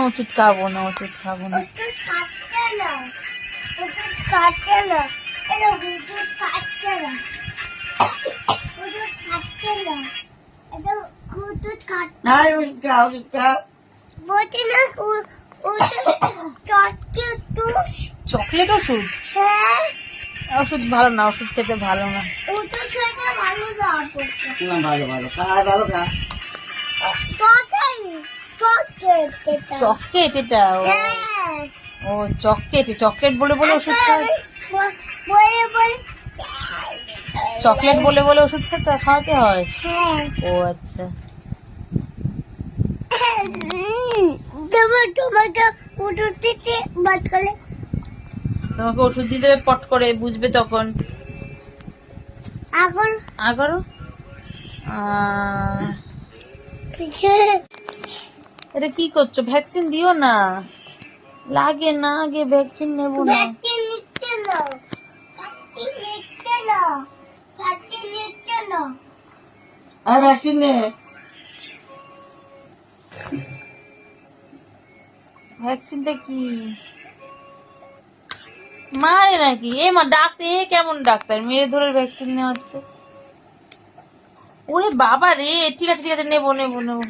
ওষুধ খাবো না, ওষুধ খাবো না। চকলেট ওষুধ? ওষুধ ভালো না, ওষুধ খেতে ভালো না। ভালো ভালো খা, ভালো খা। চকলেট এটা? ও চকলেট, চকলেট বলে বলে ওষুধ চকলেট বলে বলে ওষুধ খেতে খাওয়াতে হয়? ও আচ্ছা। তোমাকে ওষুধ দিতে বাদ করে, তোমাকে ওষুধ দিতে হবে পট করে, বুঝবে তখন। আগরো এটা কি করছো? ভ্যাকসিন দিও না, লাগে না, আগে ভ্যাকসিন নেবো না। ভ্যাকসিনটা কি মারে নাকি? এ মা ডাক্তার, এ কেমন ডাক্তার, মেরে ধরে ভ্যাকসিন নেওয়া হচ্ছে? ওরে বাবা রে, ঠিক আছে ঠিক আছে, নেবো নেবো নেবো।